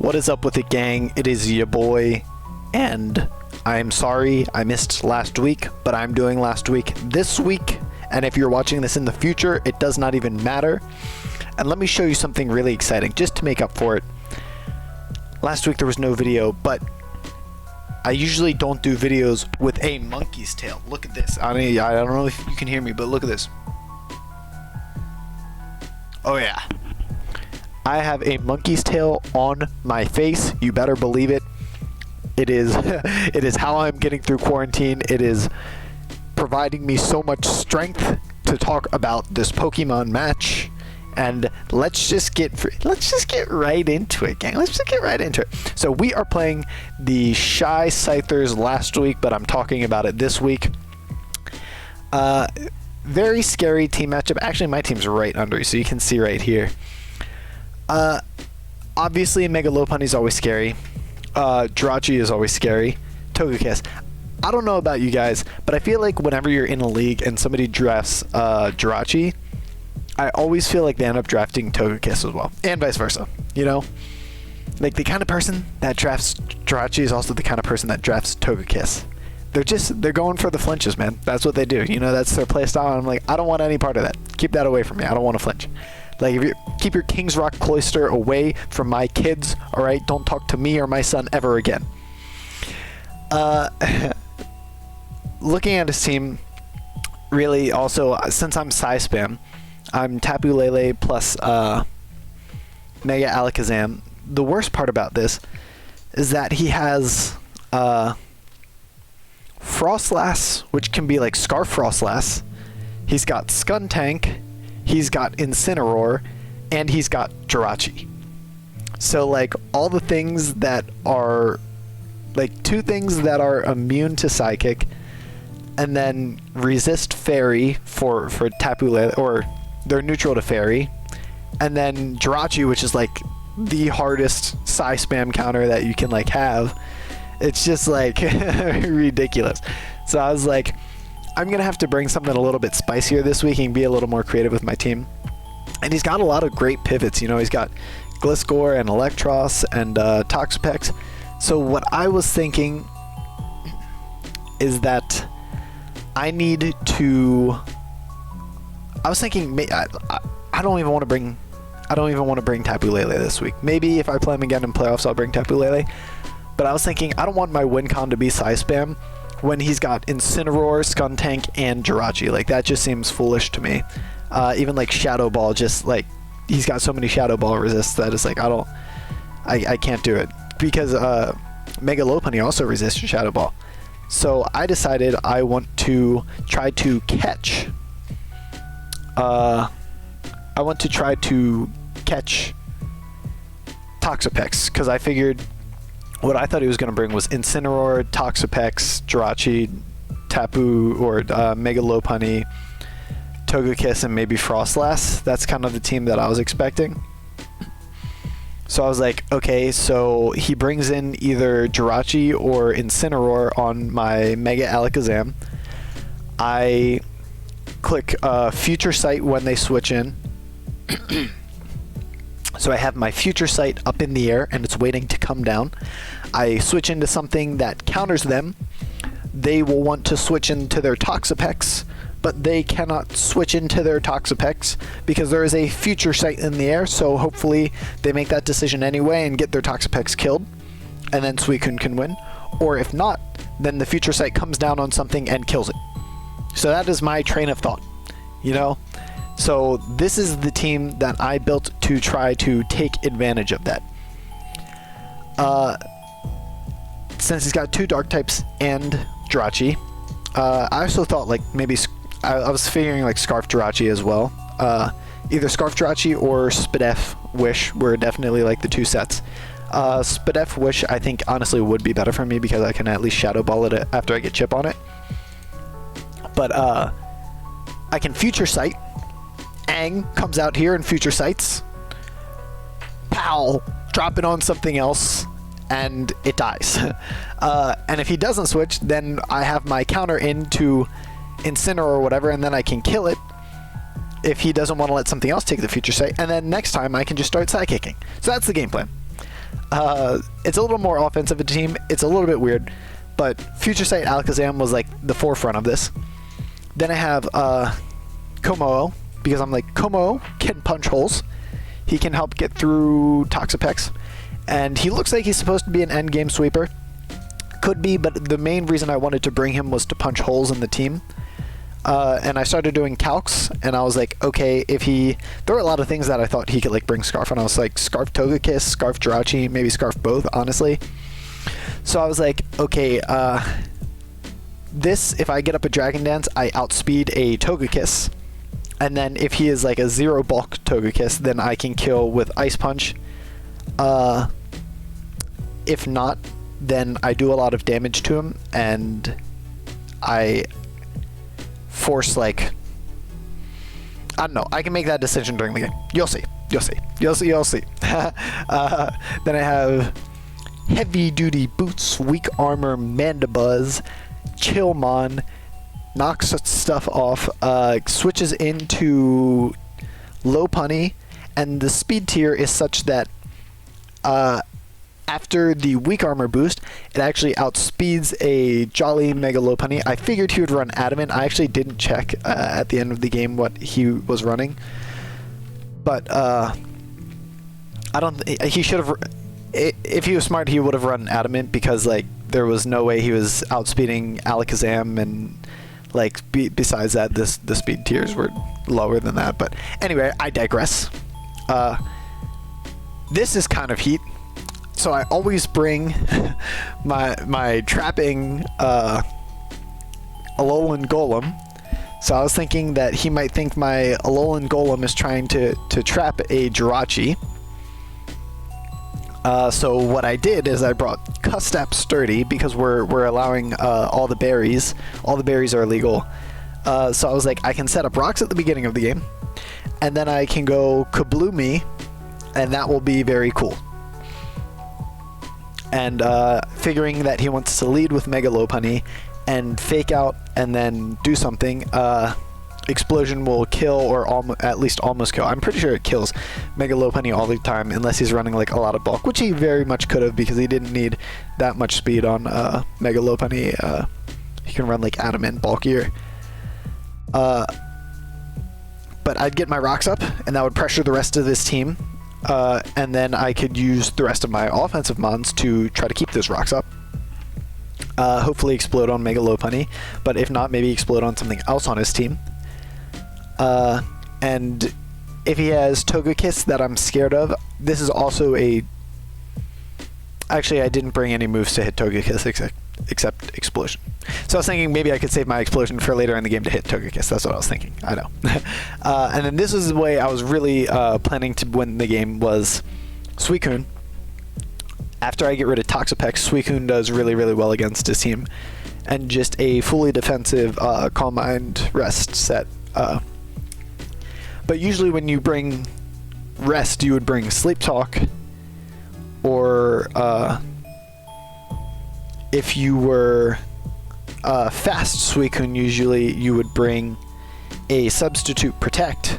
What is up with it, gang? It is your boy, and I'm sorry I missed last week, but I'm doing last week this week, and if you're watching this in the future, it does not even matter. And let me show you something really exciting, just to make up for it. Last week there was no video, but I usually don't do videos with a monkey's tail. Look at this. I mean, I don't know if you can hear me, but look at this. Oh yeah. I have a monkey's tail on my face. You better believe it. It is it is how I'm getting through quarantine. It is providing me so much strength to talk about this Pokemon match. And let's just get right into it, gang. Let's just get right into it. So we are playing the Shy Scythers last week, but I'm talking about it this week. Very scary team matchup. Actually, my team's right under you, so you can see right here. Obviously, Mega Lopunny is always scary. Jirachi is always scary. Togekiss. I don't know about you guys, but I feel like whenever you're in a league and somebody drafts Jirachi, I always feel like they end up drafting Togekiss as well, and vice versa. You know, like the kind of person that drafts Jirachi is also the kind of person that drafts Togekiss. They're going for the flinches, man. That's what they do. You know, that's their play style. And I'm like, I don't want any part of that. Keep that away from me. I don't want to flinch. Like, if you keep your King's Rock Cloister away from my kids, all right? Don't talk to me or my son ever again. Looking at his team, really, also, since I'm Psy Spam, I'm Tapu Lele plus Mega Alakazam. The worst part about this is that he has Frostlass, which can be like Scarf Frostlass. He's got Skuntank. He's got Incineroar, and he's got Jirachi. So, like, all the things that are, like, 2 things that are immune to Psychic, and then resist Fairy for Tapu Lele, or they're neutral to Fairy, and then Jirachi, which is, like, the hardest Psy Spam counter that you can, like, have. It's just, like, ridiculous. So I was like, I'm going to have to bring something a little bit spicier this week and be a little more creative with my team. And he's got a lot of great pivots. You know, he's got Gliscor and Electros and Toxapex. So what I was thinking is that I need to... I was thinking... I don't even want to bring... I don't even want to bring Tapu Lele this week. Maybe if I play him again in playoffs, I'll bring Tapu Lele. But I was thinking, I don't want my win con to be Psy Spam when he's got Incineroar, Skuntank, and Jirachi. Like, that just seems foolish to me. Even, like, Shadow Ball, just, like, he's got so many Shadow Ball resists that it's like, I can't do it. Because Mega Lopunny also resists Shadow Ball. So I decided I want to try to catch... Toxapex, because I figured... What I thought he was going to bring was Incineroar, Toxapex, Jirachi, Tapu, or Mega Lopunny, Togekiss, and maybe Frostlass. That's kind of the team that I was expecting. So I was like, okay, so he brings in either Jirachi or Incineroar on my Mega Alakazam. I click Future Sight when they switch in. So I have my Future Sight up in the air, and it's waiting to come down. I switch into something that counters them. They will want to switch into their Toxapex, but they cannot switch into their Toxapex because there is a Future Sight in the air, so hopefully they make that decision anyway and get their Toxapex killed, and then Suicune can win. Or if not, then the Future Sight comes down on something and kills it. So that is my train of thought, you know? So this is the team that I built to try to take advantage of that. Since he's got 2 dark types and Jirachi, I also thought like maybe I was figuring like Scarf Jirachi as well. Either Scarf Jirachi or Spadef Wish were definitely like the 2 sets. Spadef Wish I think honestly would be better for me because I can at least Shadow Ball it after I get Chip on it. But I can Future Sight. Aang comes out here and Future Sights. Pow! Drop it on something else, and it dies. And if he doesn't switch, then I have my counter into Incineroar or whatever, and then I can kill it if he doesn't want to let something else take the Future Sight, and then next time I can just start Psychicking. So that's the game plan. It's a little more offensive a team. It's a little bit weird, but Future Sight Alakazam was like the forefront of this. Then I have Komodo, because I'm like, Komodo can punch holes. He can help get through Toxapex, and he looks like he's supposed to be an endgame sweeper. Could be, but the main reason I wanted to bring him was to punch holes in the team. And I started doing calcs, and I was like, okay, there were a lot of things that I thought he could like bring Scarf, and I was like, Scarf Togekiss, Scarf Jirachi, maybe Scarf both, honestly. So I was like, okay, if I get up a Dragon Dance, I outspeed a Togekiss, and then if he is like a 0 bulk Togekiss, then I can kill with Ice Punch. If not, then I do a lot of damage to him, and I force, like, I don't know, I can make that decision during the game. You'll see. Then I have Heavy Duty Boots, Weak Armor, Mandibuzz, Chillmon, knocks stuff off, switches into Lopunny, and the speed tier is such that after the weak armor boost, it actually outspeeds a Jolly Mega Lopunny. I figured he would run Adamant. I actually didn't check at the end of the game what he was running, but I don't. He should have. If he was smart, he would have run Adamant, because like there was no way he was outspeeding Alakazam, and like besides that, the speed tiers were lower than that. But anyway, I digress. This is kind of heat. So I always bring my trapping Alolan Golem. So I was thinking that he might think my Alolan Golem is trying to trap a Jirachi. So what I did is I brought Custap Sturdy, because we're allowing all the berries. All the berries are illegal. So I was like, I can set up rocks at the beginning of the game, and then I can go Kabloomy, and that will be very cool. And figuring that he wants to lead with Mega Lopunny and fake out and then do something, Explosion will kill, or at least almost kill. I'm pretty sure it kills Mega Lopunny all the time, unless he's running like a lot of bulk, which he very much could have, because he didn't need that much speed on Mega Lopunny. He can run like Adamant bulkier. But I'd get my rocks up, and that would pressure the rest of this team. And then I could use the rest of my offensive mons to try to keep those rocks up. Hopefully explode on Mega Lopunny, but if not, maybe explode on something else on his team. And if he has Togekiss that I'm scared of, this is also a... Actually, I didn't bring any moves to hit Togekiss except Explosion. So I was thinking maybe I could save my Explosion for later in the game to hit Togekiss. That's what I was thinking. I know. And then this is the way I was really planning to win the game, was Suicune. After I get rid of Toxapex, Suicune does really, really well against his team. And just a fully defensive Calm Mind Rest set. But usually when you bring Rest, you would bring Sleep Talk, or if you were fast Suicune, usually you would bring a substitute Protect.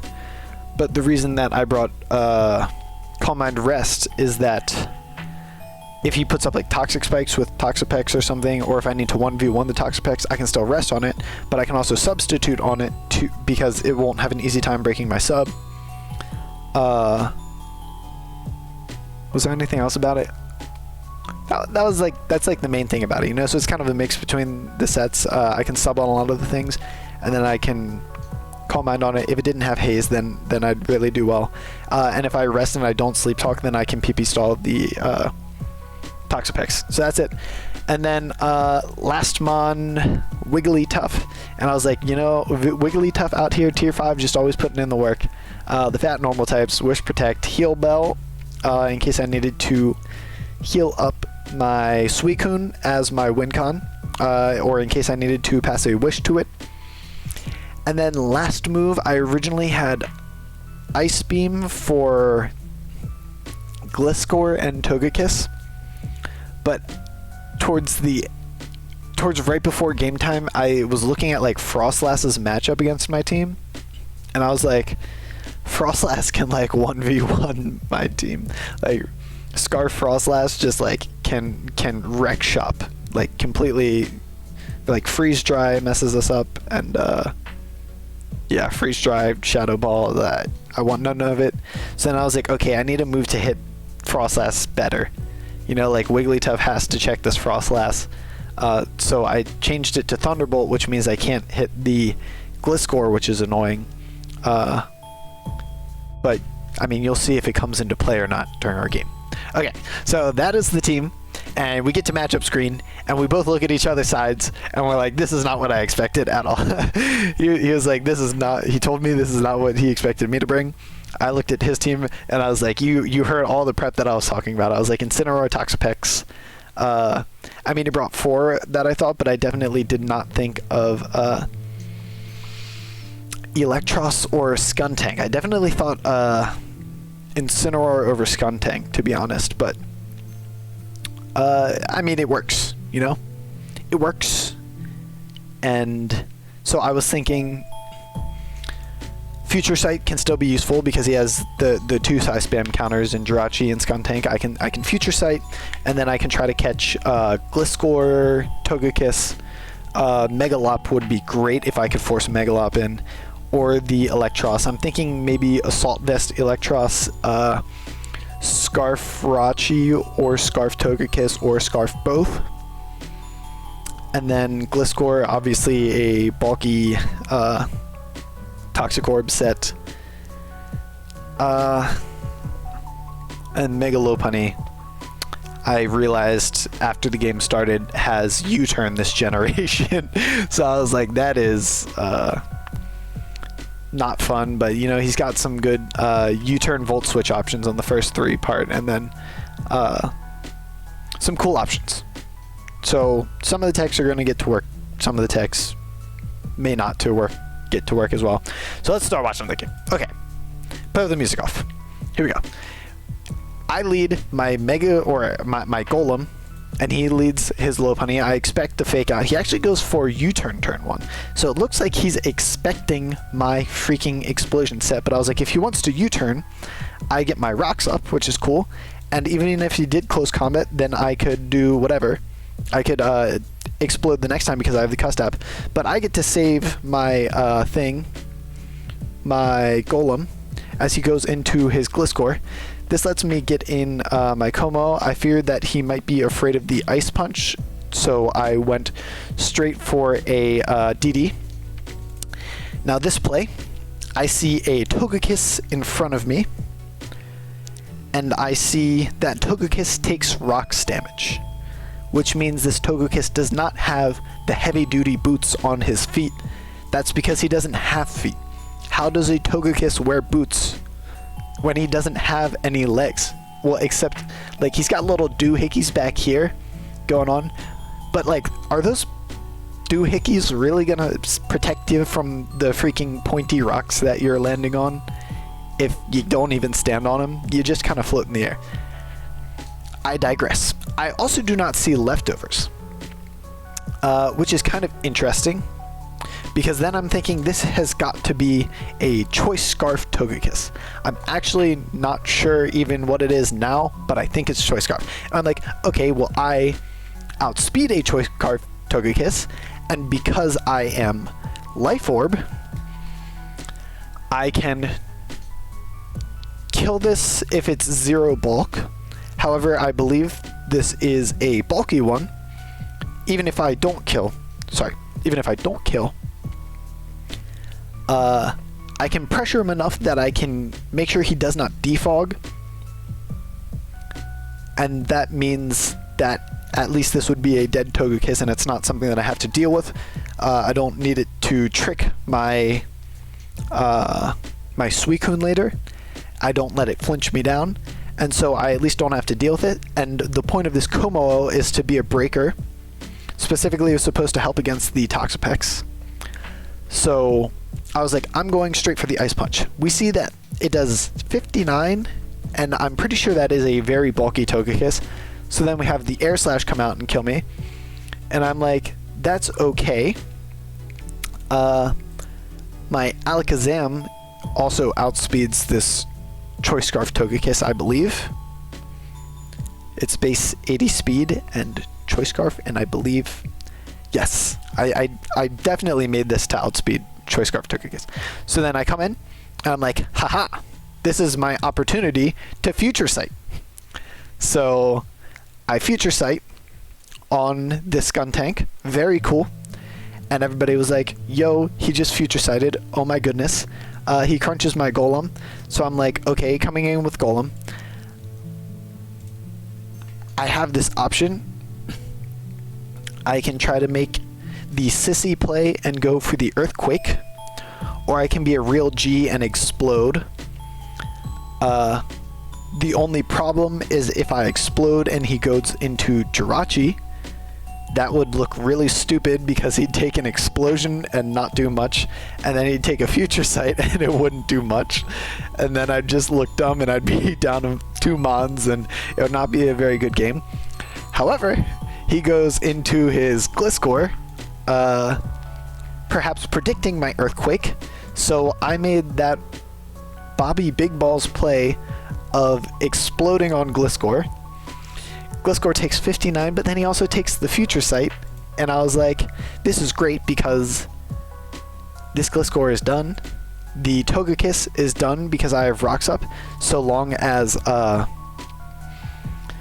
But the reason that I brought Calm Mind Rest is that if he puts up like Toxic Spikes with Toxapex or something, or if I need to 1v1 the Toxapex, I can still rest on it, but I can also substitute on it because it won't have an easy time breaking my sub. Was there anything else about it? That's like the main thing about it, you know? So it's kind of a mix between the sets. I can sub on a lot of the things, and then I can Calm Mind on it. If it didn't have Haze, then I'd really do well. And if I rest and I don't Sleep Talk, then I can PP stall the Toxapex. So that's it. And then Lastmon, Wigglytuff, and I was like, you know, Wigglytuff out here, tier 5, just always putting in the work. The fat normal types, Wish, Protect, Heal Bell, in case I needed to heal up my Suicune as my Wincon, or in case I needed to pass a Wish to it. And then last move, I originally had Ice Beam for Gliscor and Togekiss, but towards right before game time, I was looking at like Frostlass's matchup against my team, and I was like, Frostlass can like 1v1 my team. Like, Scarf Frostlass just like can wreck shop, like completely, like freeze dry messes us up, and yeah, freeze dry, shadow ball, that I want none of it. So then I was like, okay, I need to move to hit Frostlass better. You know, like Wigglytuff has to check this Frostlass. So I changed it to Thunderbolt, which means I can't hit the Gliscor, which is annoying. But I mean, you'll see if it comes into play or not during our game. Okay, so that is the team, and we get to matchup screen, and we both look at each other's sides, and we're like, this is not what I expected at all. he was like, this is not, he told me this is not what he expected me to bring. I looked at his team, and I was like, you heard all the prep that I was talking about. I was like, Incineroar, Toxapex. I mean, he brought 4 that I thought, but I definitely did not think of Electros or Skuntank. I definitely thought Incineroar over Skuntank, to be honest, but I mean, it works, you know? It works. And so I was thinking Future Sight can still be useful because he has the 2 size spam counters in Jirachi and Skuntank. I can Future Sight, and then I can try to catch Gliscor, Togekiss. Megalop would be great if I could force Megalop in, or the Electros. I'm thinking maybe Assault Vest Electros, Scarf Rachi, or Scarf Togekiss, or Scarf both. And then Gliscor, obviously a bulky Toxic Orb set. And Mega Lopunny, I realized after the game started, has U-turn this generation. So I was like, that is not fun, but you know, he's got some good U-turn Volt Switch options on the first 3 part, and then some cool options. So some of the techs are going to get to work, some of the techs may not get to work as well. So let's start watching the game. Okay, put the music off. Here we go. I lead my Mega, or my Golem, and he leads his Lopunny. I expect to fake out. He actually goes for U-turn turn 1. So it looks like he's expecting my freaking Explosion set, but I was like, if he wants to U-turn, I get my rocks up, which is cool. And even if he did close combat, then I could do whatever. I could explode the next time because I have the Cust App. But I get to save my my Golem, as he goes into his Gliscor. This lets me get in my Como. I feared that he might be afraid of the Ice Punch, so I went straight for a DD. Now this play, I see a Togekiss in front of me, and I see that Togekiss takes rocks damage, which means this Togekiss does not have the heavy-duty boots on his feet. That's because he doesn't have feet. How does a Togekiss wear boots when he doesn't have any legs? Well, except, like, he's got little doohickeys back here going on, but, like, are those doohickeys really gonna protect you from the freaking pointy rocks that you're landing on if you don't even stand on them? You just kind of float in the air. I digress. I also do not see leftovers, which is kind of interesting, because then I'm thinking this has got to be a Choice Scarf Togekiss. I'm actually not sure even what it is now, but I think it's Choice Scarf. And I'm like, okay, well, I outspeed a Choice Scarf Togekiss, and because I am Life Orb, I can kill this if it's 0 bulk. However, I believe this is a bulky one. Even if I don't kill, I can pressure him enough that I can make sure he does not defog. And that means that at least this would be a dead Togekiss, and it's not something that I have to deal with. I don't need it to trick my my Suicune later. I don't let it flinch me down, and so I at least don't have to deal with it. And the point of this Como is to be a breaker. Specifically, it was supposed to help against the Toxapex. So I was like, I'm going straight for the Ice Punch. We see that it does 59, and I'm pretty sure that is a very bulky Togekiss. So then we have the Air Slash come out and kill me, and I'm like, that's okay. My Alakazam also outspeeds this Choice Scarf Togekiss, I believe. It's base 80 speed and Choice Scarf, and I believe, yes, I definitely made this to outspeed Choice Scarf Togekiss. So then I come in, and I'm like, haha, this is my opportunity to Future Sight. So I Future Sight on this Skuntank, very cool. And everybody was like, yo, he just Future Sighted, oh my goodness. He crunches my Golem. So I'm like, okay, coming in with Golem. I have this option. I can try to make the sissy play and go for the Earthquake, or I can be a real G and explode. The only problem is if I explode and he goes into Jirachi, that would look really stupid because he'd take an explosion and not do much, and then he'd take a Future Sight and it wouldn't do much, and then I'd just look dumb and I'd be down to 2 Mons and it would not be a very good game. However, he goes into his Gliscor, perhaps predicting my Earthquake, so I made that Bobby Big Balls play of exploding on Gliscor. Gliscor takes 59, but then he also takes the Future Sight, and I was like, this is great because this Gliscor is done. The Togekiss is done because I have Rocks up, so long as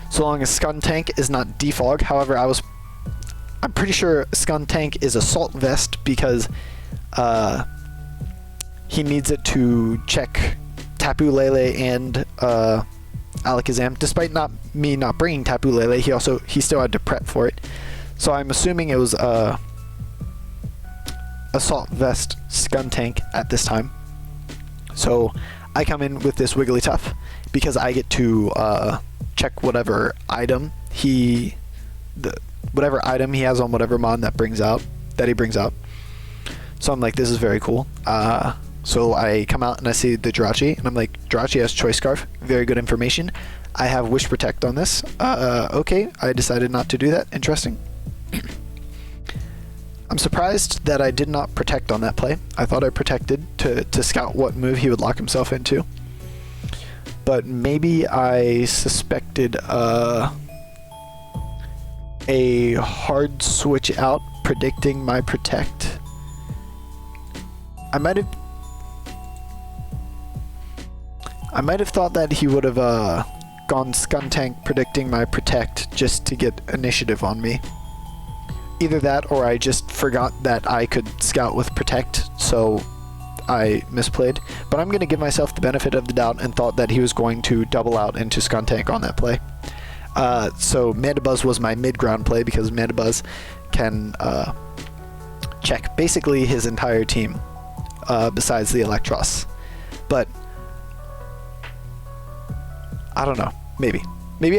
Skuntank is not defog. However, I'm pretty sure Skuntank is Assault Vest because he needs it to check Tapu Lele and Alakazam. Despite me not bringing Tapu Lele, he still had to prep for it. So I'm assuming it was Assault Vest Skuntank at this time. So I come in with this Wigglytuff because I get to check whatever item he has on whatever mon that he brings out. So I'm like, this is very cool. So I come out and I see the Jirachi, and I'm like, Jirachi has Choice Scarf, very good information. I have Wish Protect on this. Okay, I decided not to do that. Interesting. I'm surprised that I did not Protect on that play. I thought I protected to scout what move he would lock himself into. But maybe I suspected a hard switch out predicting my Protect. I might have thought that he would have gone Skuntank predicting my Protect just to get initiative on me. Either that, or I just forgot that I could scout with Protect, so I misplayed. But I'm going to give myself the benefit of the doubt and thought that he was going to double out into Skuntank on that play. So Mandibuzz was my mid-ground play because Mandibuzz can check basically his entire team besides the Electros. But I don't know. Maybe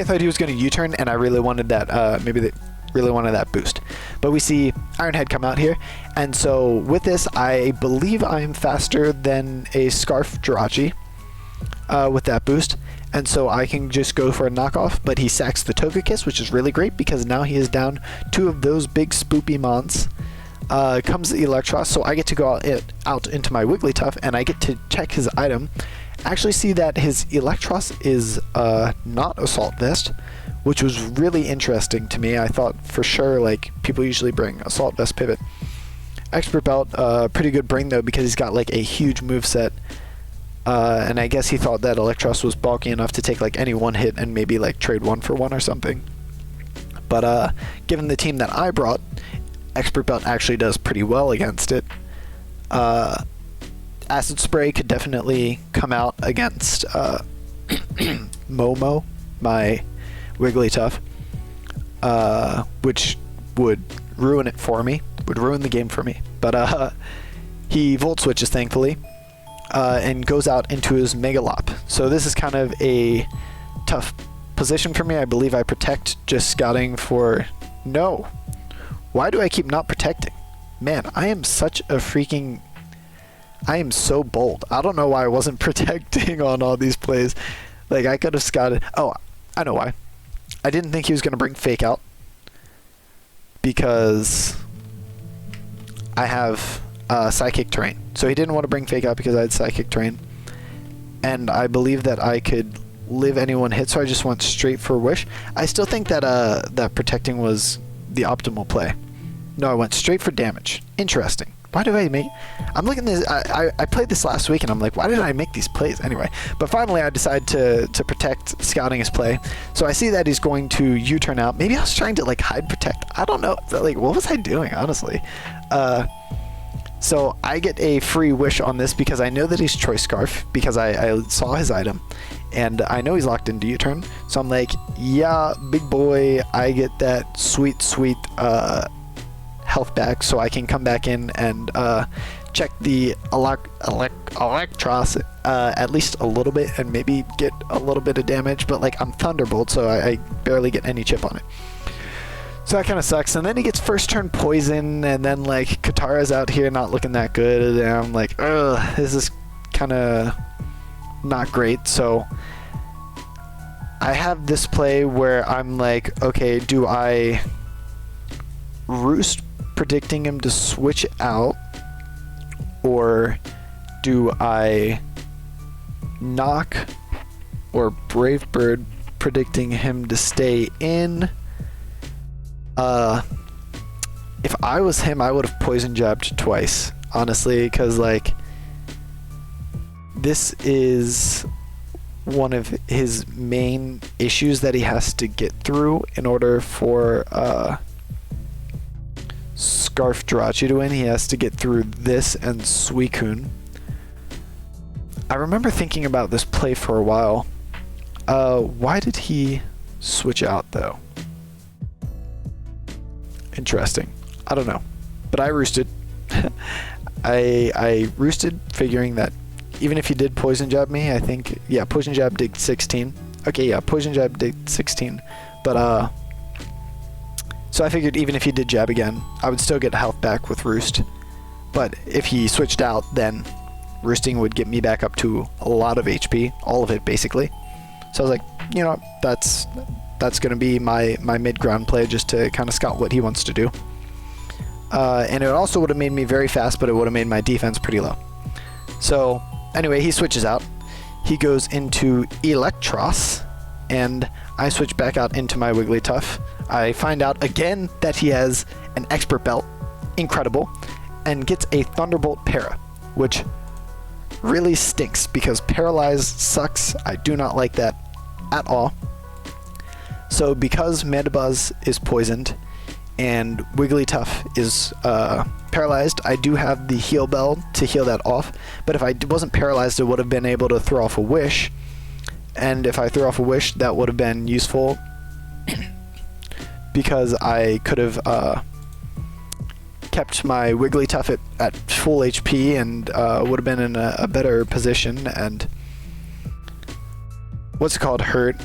I thought he was going to U-turn, and I really wanted that. Maybe they really wanted that boost. But we see Ironhead come out here, and so with this, I believe I'm faster than a Scarf Jirachi with that boost, and so I can just go for a knockoff. But he sacks the Togekiss, which is really great because now he is down 2 of those big spoopy mons. Comes the Electros, so I get to go out into my Wigglytuff, and I get to check his item. Actually see that his Electros is not Assault Vest, which was really interesting to me. I thought for sure, like, people usually bring Assault Vest Pivot. Expert Belt, pretty good bring though because he's got like a huge moveset, and I guess he thought that Electros was bulky enough to take like any one hit and maybe like trade 1 for 1 or something. But given the team that I brought, Expert Belt actually does pretty well against it. Acid Spray could definitely come out against Momo, my Wigglytuff, which would ruin it for me, would ruin the game for me. But he Volt Switches, thankfully, and goes out into his Megalop. So this is kind of a tough position for me. I believe I Protect just scouting for... No! Why do I keep not protecting? Man, I am such a freaking... I am so bold. I don't know why I wasn't protecting on all these plays. Like, I could have scouted... Oh, I know why. I didn't think he was going to bring Fake Out. Because I have Psychic Terrain. So he didn't want to bring Fake Out because I had Psychic Terrain. And I believe that I could live any one hit, so I just went straight for Wish. I still think that that protecting was the optimal play. No, I went straight for damage. Interesting. Why do I make... I'm looking at this... I played this last week, and I'm like, why did I make these plays? Anyway, but finally I decide to protect, scouting his play. So I see that he's going to U-turn out. Maybe I was trying to, like, hide protect. I don't know. Like, what was I doing, honestly? So I get a free Wish on this because I know that he's Choice Scarf, because I saw his item, and I know he's locked into U-turn. So I'm like, yeah, big boy, I get that sweet, sweet... health back, so I can come back in and check the Electros at least a little bit and maybe get a little bit of damage, but like I'm Thunderbolt, so I barely get any chip on it. So that kind of sucks. And then he gets first turn poison, and then like Katara's out here not looking that good, and I'm like, ugh, this is kind of not great. So I have this play where I'm like, okay, do I Roost, predicting him to switch out, or do I knock or Brave Bird, predicting him to stay in? If I was him, I would have poison jabbed twice, honestly, because like this is one of his main issues that he has to get through in order for Scarf Jirachi to win. He has to get through this and Suicune. I remember thinking about this play for a while. Why did he switch out though? Interesting. I don't know. But I roosted. I roosted figuring that even if he did poison jab me, I think, yeah, poison jab did 16. Okay, yeah, poison jab did 16. But so I figured even if he did jab again, I would still get health back with Roost. But if he switched out, then Roosting would get me back up to a lot of HP, all of it basically. So I was like, you know, that's going to be my mid-ground play, just to kind of scout what he wants to do. And it also would have made me very fast, but it would have made my defense pretty low. So anyway, he switches out. He goes into Electros, and I switch back out into my Wigglytuff. I find out again that he has an Expert Belt, incredible, and gets a Thunderbolt Para, which really stinks because Paralyze sucks. I do not like that at all. So because Mandibuzz is poisoned and Wigglytuff is paralyzed, I do have the Heal Bell to heal that off, but if I wasn't paralyzed, it would have been able to throw off a Wish, and if I threw off a Wish, that would have been useful because I could have kept my Wigglytuff at full HP and would have been in a better position and what's it called, hurt.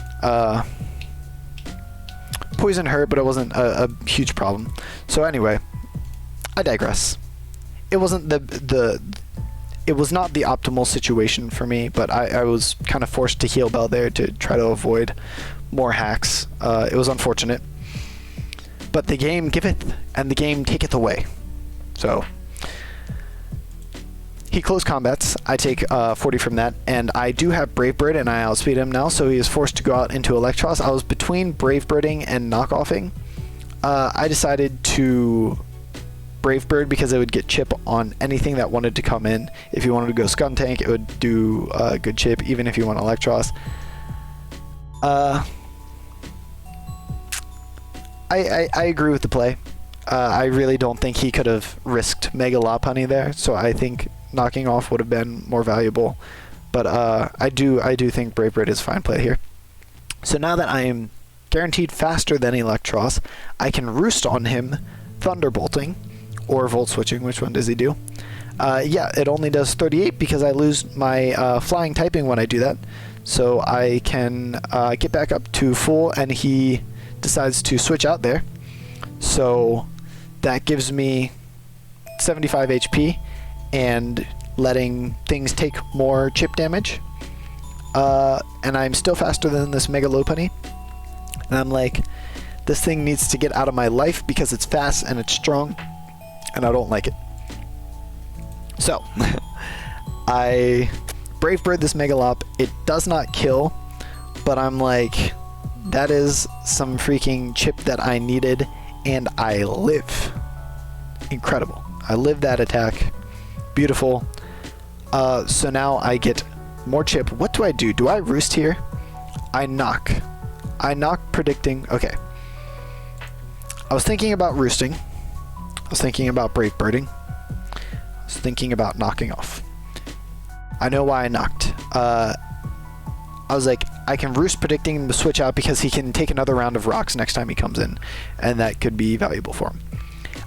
Poison hurt, but it wasn't a huge problem. So anyway, I digress. It wasn't it was not the optimal situation for me, but I was kind of forced to Heal Bell there to try to avoid more hacks. It was unfortunate. But the game giveth, and the game taketh away. So he close combats. I take 40 from that, and I do have Brave Bird, and I outspeed him now, so he is forced to go out into Electros. I was between Brave Birding and knockoffing. I decided to Brave Bird because it would get chip on anything that wanted to come in. If you wanted to go Skuntank, it would do good chip, even if you want Electros. I agree with the play. I really don't think he could have risked Mega Lopunny there, so I think knocking off would have been more valuable. But I do think Brave Bird is a fine play here. So now that I am guaranteed faster than Electros, I can Roost on him, Thunderbolting, or Volt Switching. Which one does he do? Yeah, it only does 38 because I lose my flying typing when I do that. So I can get back up to full, and he decides to switch out there. So that gives me 75 HP and letting things take more chip damage. And I'm still faster than this Mega Lopunny. And I'm like, this thing needs to get out of my life because it's fast and it's strong, and I don't like it. So I Brave Bird this Megalop. It does not kill, but I'm like, that is some freaking chip that I needed, and I live. Incredible. I live that attack. Beautiful. So now I get more chip. What do? Do I roost here? I knock. I knock, predicting. Okay. I was thinking about roosting. I was thinking about brave birding. I was thinking about knocking off. I know why I knocked. I was like, I can roost, predicting him to switch out because he can take another round of rocks next time he comes in, and that could be valuable for him.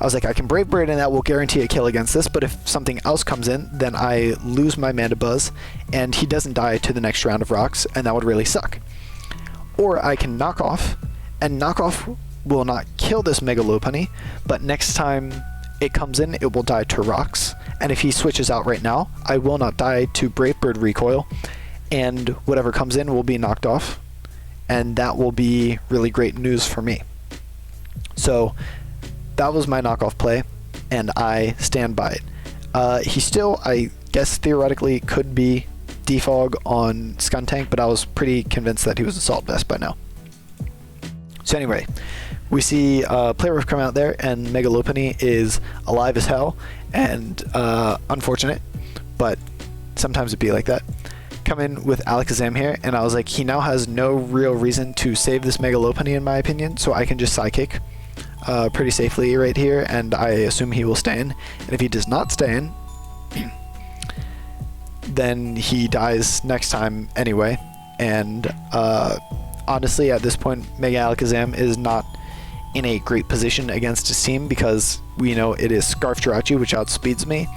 I was like, I can brave bird and that will guarantee a kill against this, but if something else comes in, then I lose my mana buzz and he doesn't die to the next round of rocks, and that would really suck. Or I can knock off, and knock off will not kill this Mega Lopunny, but next time it comes in, it will die to rocks. And if he switches out right now, I will not die to brave bird recoil, and whatever comes in will be knocked off, and that will be really great news for me. So that was my knockoff play, and I stand by it. He still, I guess theoretically, could be defog on Skuntank, but I was pretty convinced that he was Assault Vest by now. So anyway, we see Playroof come out there, and Mega Lopunny is alive as hell, and unfortunate, but sometimes it'd be like that. Come in with Alakazam here, and I was like, he now has no real reason to save this Mega Lopunny in my opinion, so I can just Psychic pretty safely right here, and I assume he will stay in. And if he does not stay in, then he dies next time anyway. And honestly, at this point, Mega Alakazam is not in a great position against his team because we know it is Scarf Jirachi, which outspeeds me,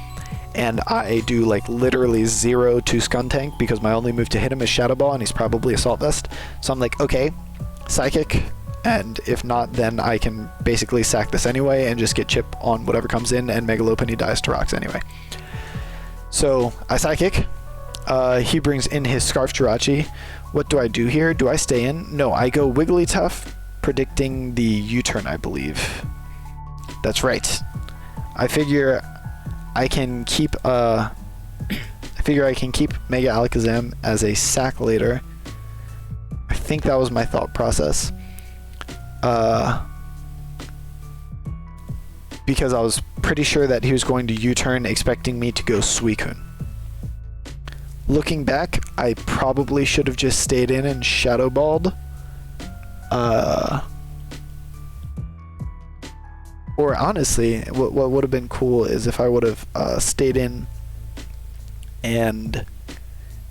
and I do like literally 0 to Skuntank because my only move to hit him is Shadow Ball, and he's probably Assault Vest. So I'm like, okay, Psychic, and if not, then I can basically sack this anyway and just get chip on whatever comes in, and Mega Lopunny dies to rocks anyway. So I Psychic. He brings in his Scarf Jirachi. What do I do here? Do I stay in? No, I go Wigglytuff, predicting the U-turn, I believe. That's right. I figure I can keep Mega Alakazam as a sack later. I think that was my thought process. Because I was pretty sure that he was going to U-turn expecting me to go Suicune. Looking back, I probably should have just stayed in and Shadow Balled. Or honestly, what would have been cool is if I would have stayed in and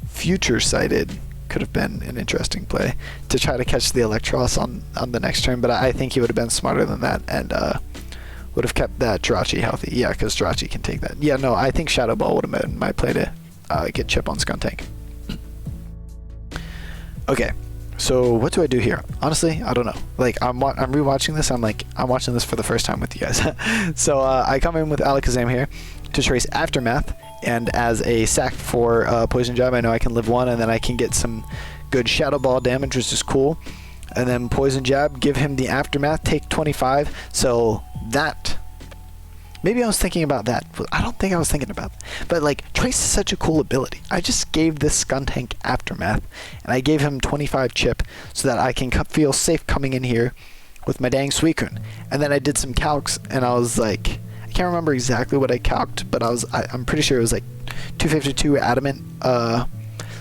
Future Sighted. Could have been an interesting play to try to catch the Electros on the next turn, but I think he would have been smarter than that and would have kept that Jirachi healthy. Yeah, because Jirachi can take that. Yeah, no, I think Shadow Ball would have been my play to get chip on Skuntank. Okay, so what do I do here? Honestly, I don't know. Like, I'm rewatching this. I'm watching this for the first time with you guys. So I come in with Alakazam here to trace Aftermath. And as a sack for Poison Jab, I know I can live 1, and then I can get some good Shadow Ball damage, which is cool. And then Poison Jab, give him the Aftermath, take 25. So that... Maybe I was thinking about that. I don't think I was thinking about that. But, like, Trace is such a cool ability. I just gave this Skuntank Aftermath, and I gave him 25 chip so that I can feel safe coming in here with my dang Suicune. And then I did some calcs, and I was like... I can't remember exactly what I calced, but I'm pretty sure it was like 252 Adamant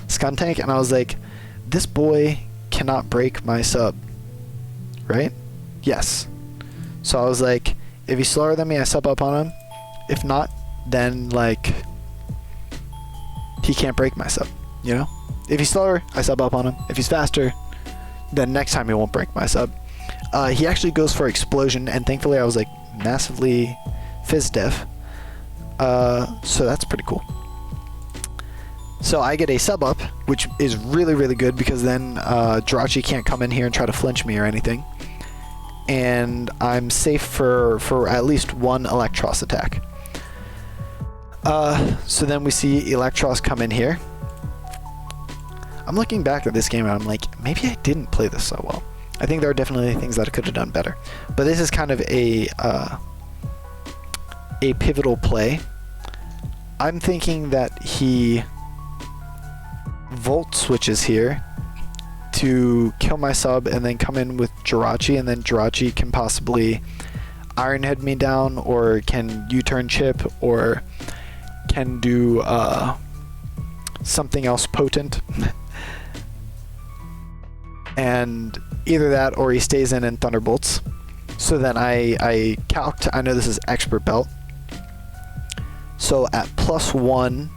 Skuntank, and I was like, this boy cannot break my sub, right? Yes. So I was like, if he's slower than me, I sub up on him. If not, then like he can't break my sub, you know? If he's slower, I sub up on him. If he's faster, then next time he won't break my sub. He actually goes for Explosion, and thankfully I was like massively Fizz Def, so that's pretty cool. So I get a sub up, which is really, really good because then Jirachi can't come in here and try to flinch me or anything. And I'm safe for at least one Electros attack. So then we see Electros come in here. I'm looking back at this game and I'm like, maybe I didn't play this so well. I think there are definitely things that I could have done better. But this is kind of a pivotal play. I'm thinking that he Volt switches here to kill my sub and then come in with Jirachi, and then Jirachi can possibly Ironhead me down, or can U-turn chip, or can do something else potent. And either that or he stays in and Thunderbolts. So then I calced, I know this is Expert Belt. So at +1,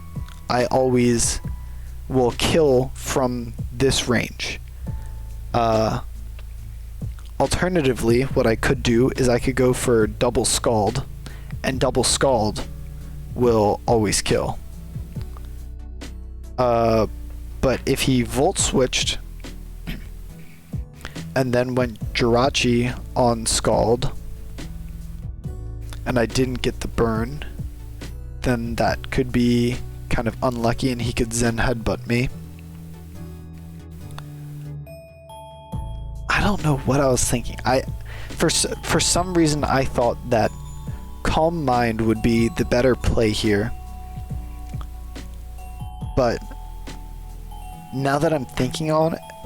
I always will kill from this range. Alternatively, what I could do is I could go for Double Scald, and Double Scald will always kill. But if he Volt Switched and then went Jirachi on Scald, and I didn't get the burn, then that could be kind of unlucky and he could Zen Headbutt me. I don't know what I was thinking. For some reason I thought that Calm Mind would be the better play here. But now that I'm thinking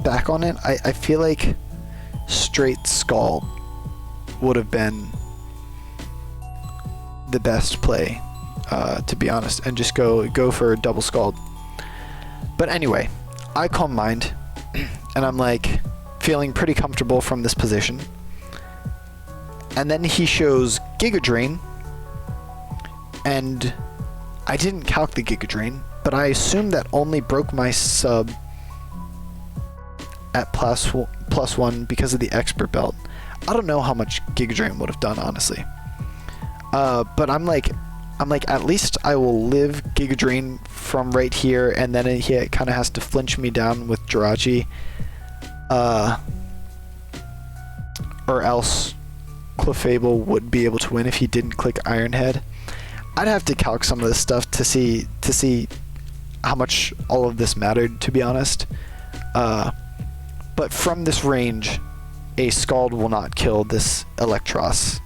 back on it, I feel like straight Scald would have been the best play, to be honest, and just go for Double Scald. But anyway, I Calm Mind, and I'm like feeling pretty comfortable from this position. And then he shows Giga Drain, and I didn't calc the Giga Drain, but I assumed that only broke my sub at +1 because of the Expert Belt. I don't know how much Giga Drain would have done, honestly. But I'm like, at least I will live Giga Drain from right here, and then he kind of has to flinch me down with Jirachi. Or else Clefable would be able to win if he didn't click Ironhead. I'd have to calc some of this stuff to see how much all of this mattered, to be honest. But from this range, a Scald will not kill this Electros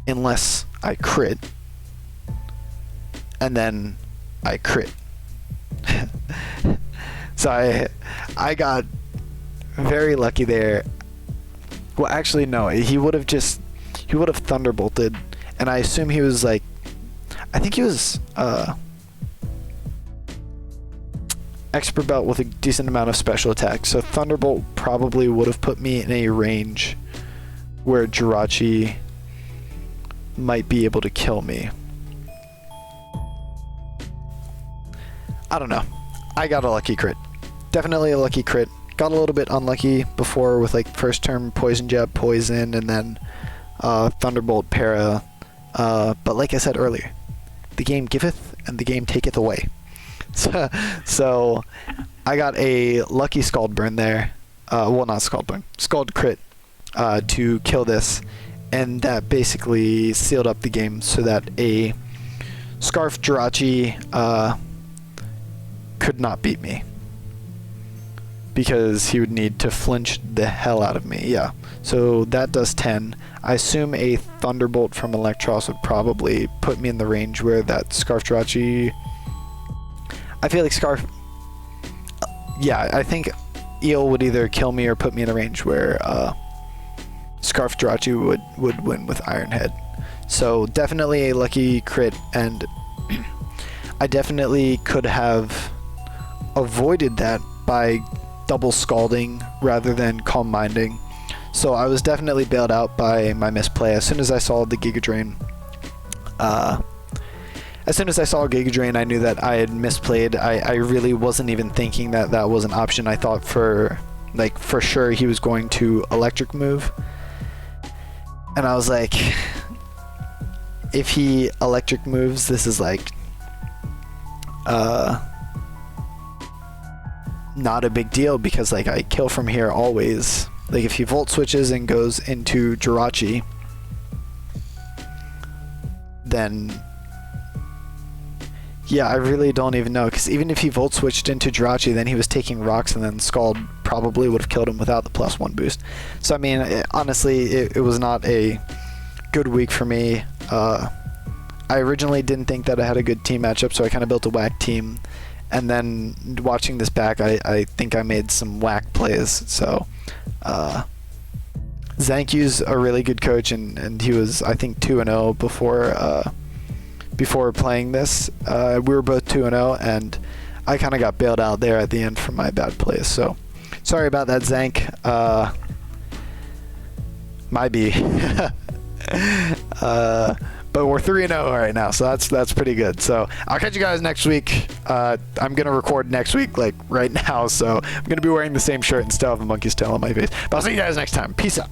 unless I crit, and then I crit. So I got very lucky there. Well, actually no, he would have Thunderbolted, and I assume he was like, I think he was Expert Belt with a decent amount of special attack, so Thunderbolt probably would have put me in a range where Jirachi might be able to kill me. I don't know. I got a lucky crit. Definitely a lucky crit. Got a little bit unlucky before with like first turn Poison Jab, Poison, and then Thunderbolt, Para. But like I said earlier, the game giveth and the game taketh away. So I got a lucky Scald Burn there. Well, not Scald Burn. Scald Crit to kill this. And that basically sealed up the game so that a Scarf Jirachi could not beat me, because he would need to flinch the hell out of me. Yeah, so that does 10. I assume a Thunderbolt from Electros would probably put me in the range where that Scarf Jirachi... I feel like Scarf... yeah, I think Eel would either kill me or put me in a range where Scarf Jirachi would win with Ironhead. So definitely a lucky crit, and I definitely could have avoided that by double scalding rather than calm minding. So I was definitely bailed out by my misplay as soon as I saw the Giga Drain. As soon as I saw Giga Drain, I knew that I had misplayed. I really wasn't even thinking that that was an option. I thought for sure he was going to electric move. And I was like, if he electric moves, this is like not a big deal, because like I kill from here always. Like if he volt switches and goes into Jirachi, then yeah, I really don't even know, because even if he volt switched into Jirachi, then he was taking rocks, and then Scald probably would have killed him without the +1 boost. So I mean, honestly, it was not a good week for me. I originally didn't think that I had a good team matchup, so I kind of built a whack team, and then watching this back, I think I made some whack plays. So Zankyu's a really good coach, and he was, I think, 2-0 before playing this. We were both 2-0, and I kind of got bailed out there at the end from my bad plays. So sorry about that, Zank. Might be. But we're 3-0 right now, so that's pretty good. So I'll catch you guys next week. I'm gonna record next week, like right now, so I'm gonna be wearing the same shirt and still have a monkey's tail on my face. But I'll see you guys next time. Peace out.